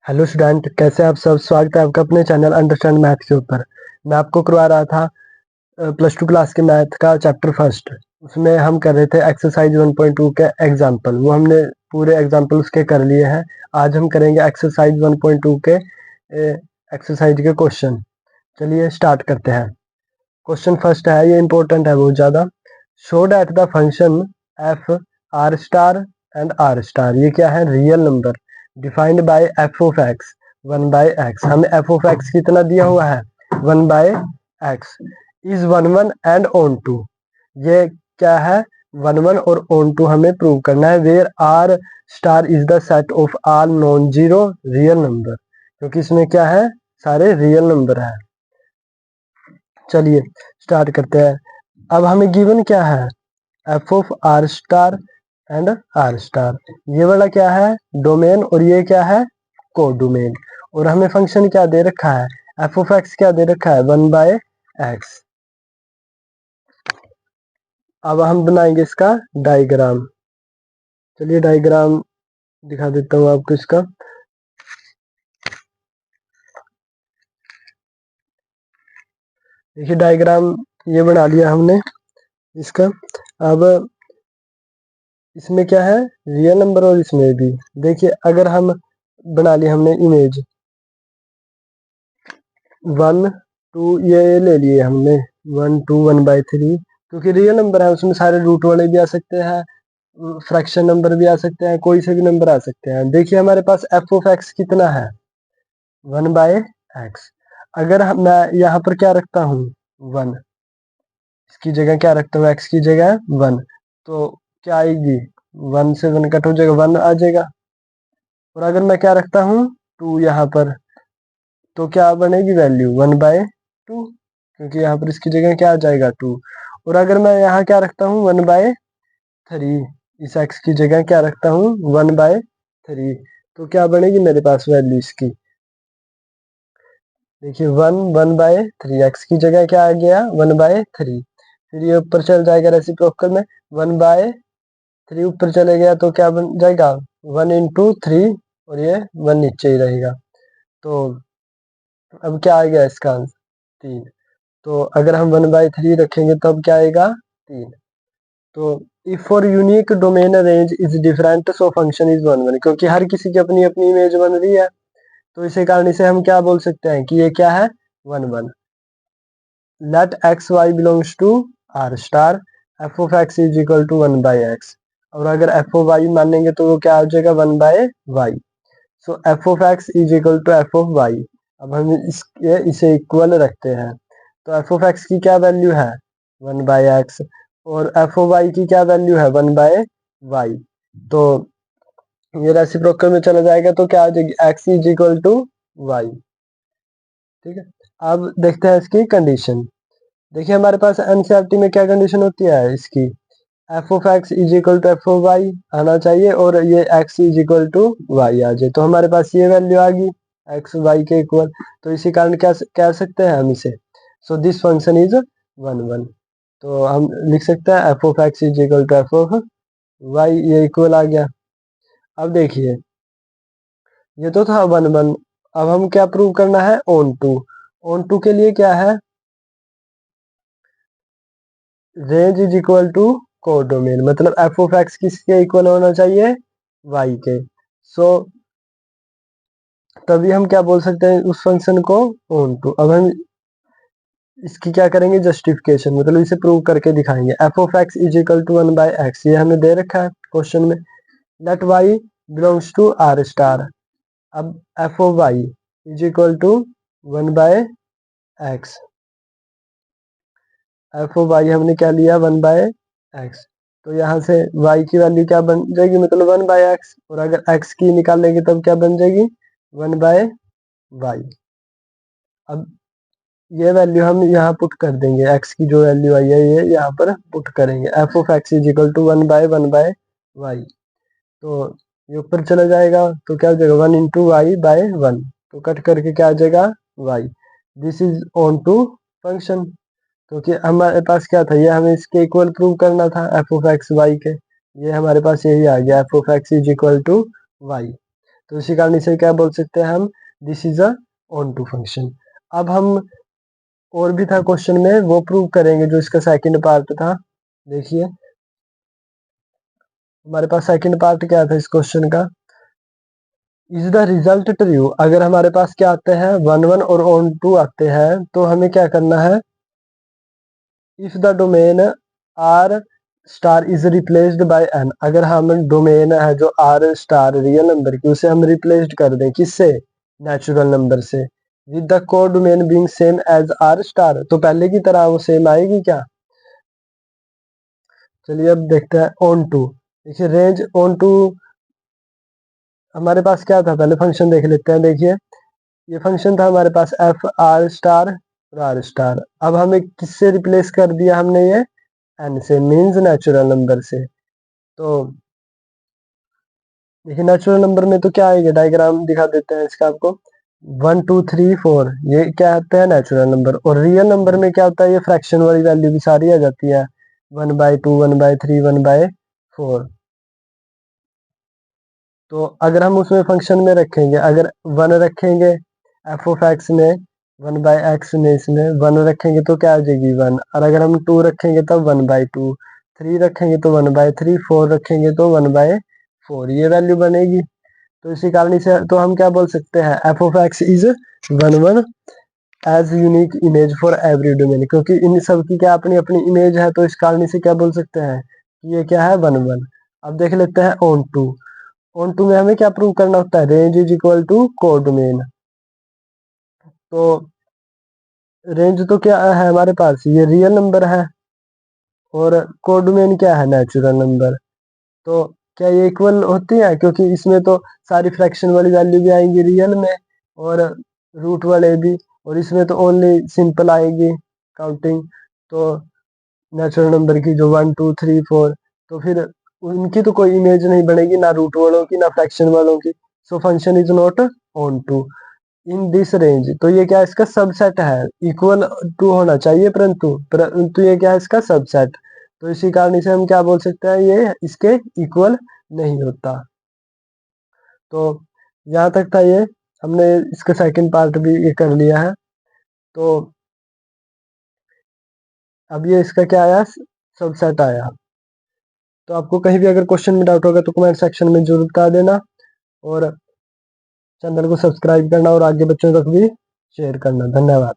Hello student, कैसे आप सब। स्वागत है आपका अपने चैनल अंडरस्टैंड मैथ के ऊपर। मैं आपको करवा रहा था प्लस टू क्लास के मैथ का चैप्टर फर्स्ट। उसमें हम कर रहे थे एक्सरसाइज 1.2 के एग्जाम्पल। वो हमने पूरे एग्जाम्पल उसके कर लिए हैं। आज हम करेंगे एक्सरसाइज 1.2 के एक्सरसाइज के क्वेश्चन। चलिए स्टार्ट करते हैं। क्वेश्चन फर्स्ट है, ये इंपॉर्टेंट है बहुत ज़्यादा। Show that the function F R star and R star, ये क्या है, real number defined by F of X 1/x। हमें एफ ऑफ एक्स कितना दिया हुआ है, 1/x is 1 1 and on to. ये क्या है, 1 1 और ऑन टू हमें प्रूव करना है। Where R star is the set of all non zero real number, क्योंकि इसमें क्या है, सारे रियल नंबर है। चलिए स्टार्ट करते हैं। अब हमें गिवन क्या है, F of R star and R star. ये वाला क्या है, डोमेन, और ये क्या है, को डोमेन। और हमें फंक्शन क्या दे रखा है, एफ ऑफ एक्स क्या दे रखा है, 1/x। अब हम बनाएंगे इसका डायग्राम। चलिए डायग्राम दिखा देता हूँ आपको इसका। देखिए डायग्राम ये बना लिया हमने इसका। अब इसमें क्या है, रियल नंबर, और इसमें भी देखिए, अगर हम बना लिया हमने इमेज 1 2, ये ले लिए हमने 1 2 1/3, क्योंकि रियल नंबर है, उसमें सारे रूट वाले भी आ सकते हैं, फ्रैक्शन नंबर भी आ सकते हैं, कोई से भी नंबर आ सकते हैं। देखिए हमारे पास एफ ऑफ एक्स कितना है, 1/x। अगर मैं यहाँ पर क्या रखता हूँ, 1, इसकी जगह क्या रखता हूँ, एक्स की जगह 1, तो क्या आएगी, 1 से 1 कट हो जाएगा, 1 आ जाएगा। और अगर मैं क्या रखता हूँ, 2 यहाँ पर, तो क्या बनेगी वैल्यू, 1/2, क्योंकि यहाँ पर इसकी जगह क्या आ जाएगा, 2। और अगर मैं यहाँ क्या रखता हूँ, 1/3, इस x की जगह क्या रखता हूँ, 1/3, तो क्या बनेगी मेरे पास वैल्यू इसकी। देखिए 1/3, x की जगह क्या आ गया, 1/3। फिर ये ऊपर चल जाएगा रेसिप्रोकल में, 1/3 ऊपर चले गया तो क्या बन जाएगा, 1 × 3, और ये 1 नीचे ही रहेगा। तो अब क्या आ गया इसका आंसर, 3। तो अगर हम 1/3 रखेंगे तो अब क्या आएगा, 3। तो if for unique domain range is different so function is 1 1, क्योंकि हर किसी की अपनी अपनी इमेज बन रही है, तो इसी कारण इसे हम क्या बोल सकते हैं कि ये क्या है, 1 1। Let X Y belongs to R star, F of X is equal to 1/x। और अगर एफ ऑफ वाई मानेंगे तो वो क्या आ जाएगा, 1/y। So F of X is equal to F of Y. अब हम इसे इक्वल रखते हैं, तो एफ ऑफ एक्स की क्या वैल्यू है, 1/x, और एफ ऑफ वाई की क्या वैल्यू है, 1/y। तो ये रेसिप्रोकल में चला जाएगा तो क्या आ जाएगी, X is equal to Y. ठीक है, अब देखते हैं इसकी कंडीशन। देखिए हमारे पास एनसीईआरटी में क्या कंडीशन होती है इसकी, F of X is equal to F of Y आना चाहिए, और ये X is equal to Y आ जाए। तो हमारे पास ये वैल्यू आ गई, एक्स वाई के इक्वल। तो इसी कारण क्या कह सकते हैं हम इसे, सो दिस फंक्शन इज 1 1। तो हम लिख सकते हैं F of X is equal to F of Y, ये इक्वल आ गया। अब देखिए ये तो था 1 1, अब हम क्या प्रूव करना है, ऑन टू। ऑन टू के लिए क्या है, range is equal to codomain, मतलब एफ ऑफ एक्स किसके इक्वल होना चाहिए, वाई के। सो तभी हम क्या बोल सकते हैं उस फंक्शन को, ऑन टू। अब हम इसकी क्या करेंगे, जस्टिफिकेशन, मतलब इसे प्रूव करके दिखाएंगे। F of X is equal to 1/x, ये हमें दे रखा है क्वेश्चन में। Let Y belongs to R star. अब F of Y is equal to 1/x। F of Y हमने क्या लिया, 1/x। तो यहाँ से y की वैल्यू क्या बन जाएगी, मतलब 1/x, और अगर x की निकालेंगे तब क्या बन जाएगी, 1/y। अब ये वैल्यू हम यहाँ पुट कर देंगे, x की जो वैल्यू आई है ये यहाँ पर पुट करेंगे। F of X is equal to 1/1/y। तो ये ऊपर चला जाएगा तो क्या हो जाएगा, 1 × y/1, तो कट करके क्या आ जाएगा, y। This is onto function, क्योंकि हमारे पास क्या था, ये हमें इसके इक्वल प्रूव करना था, एफ ऑफ एक्स वाई के। ये हमारे पास यही आ गया, F of X is equal to Y. तो इसी कारण इसे क्या बोल सकते हैं हम, this is a onto function. अब हम और भी था क्वेश्चन में, वो प्रूव करेंगे जो इसका सेकंड पार्ट था। देखिए हमारे पास सेकंड पार्ट क्या था इस क्वेश्चन का, इज द रिजल्ट ट्रू। अगर हमारे पास क्या आते हैं 1 1 और ऑन टू आते हैं तो हमें क्या करना है, if the domain R star is replaced by N, अगर हम डोमेन है जो आर स्टार रियल नंबर की उसे हम रिप्लेस्ड कर दें किससे, नेचुरल नंबर से, with the codomain being same as R star, तो पहले की तरह वो सेम आएगी क्या। चलिए अब देखते हैं ऑन टू। देखिए रेंज ऑन टू हमारे पास क्या था, पहले फंक्शन देख लेते हैं। देखिए ये फंक्शन था हमारे पास एफ आर स्टार और आर स्टार। अब हमें किससे रिप्लेस कर दिया हमने, ये एन से, मीन्स नेचुरल नंबर से। तो देखिए नेचुरल नंबर में तो क्या आएगा, डायग्राम दिखा देते हैं इसका आपको। 1 2 3 4 ये क्या आते हैं नेचुरल नंबर, और रियल नंबर में क्या होता है, ये फ्रैक्शन वाली वैल्यू भी सारी आ जाती है, 1/2 1/3 1/4। तो अगर हम उसमें फंक्शन में रखेंगे, अगर 1 रखेंगे एफ ऑफ एक्स में, 1/x में, इसमें 1 रखेंगे तो क्या आ जाएगी 1, और अगर हम 2 रखेंगे तब 1/2, 3 रखेंगे तो 1/3, 4 रखेंगे तो 1/4, ये वैल्यू बनेगी। तो इसी कारण इसे तो हम क्या बोल सकते हैं, F of X is 1 1 as unique image for every domain, क्योंकि इन सब की क्या अपनी अपनी इमेज है, तो इस कारण इसे क्या बोल सकते हैं कि ये क्या है 1 1। अब देख लेते हैं ऑन टू। ऑन टू में हमें क्या प्रूव करना होता है, range is equal to codomain. तो रेंज तो क्या है हमारे पास, ये रियल नंबर है, और कोडोमेन क्या है, नेचुरल नंबर। तो क्या ये इक्वल होती है, क्योंकि इसमें तो सारी फ्रैक्शन वाली वैल्यू भी आएंगी रियल में, और रूट वाले भी, और इसमें तो ओनली सिंपल आएगी काउंटिंग। तो नेचुरल नंबर की जो 1 2 3 4, तो फिर उनकी तो कोई इमेज नहीं बनेगी, ना रूट वालों की ना फ्रैक्शन वालों की। So function is not onto in this range. तो ये क्या इसका सबसेट है, इक्वल टू होना चाहिए परंतु परंतु ये क्या है इसका सबसेट। तो इसी कारण इसे हम क्या बोल सकते हैं, ये इसके इक्वल नहीं होता। तो यहाँ तक था ये, हमने इसका सेकंड पार्ट भी ये कर लिया है। तो अब ये इसका क्या आया, सबसेट आया। तो आपको कहीं भी अगर क्वेश्चन में डाउट होगा तो कमेंट सेक्शन में जरूर बता देना, और चैनल को सब्सक्राइब करना और आगे बच्चों तक भी शेयर करना। धन्यवाद।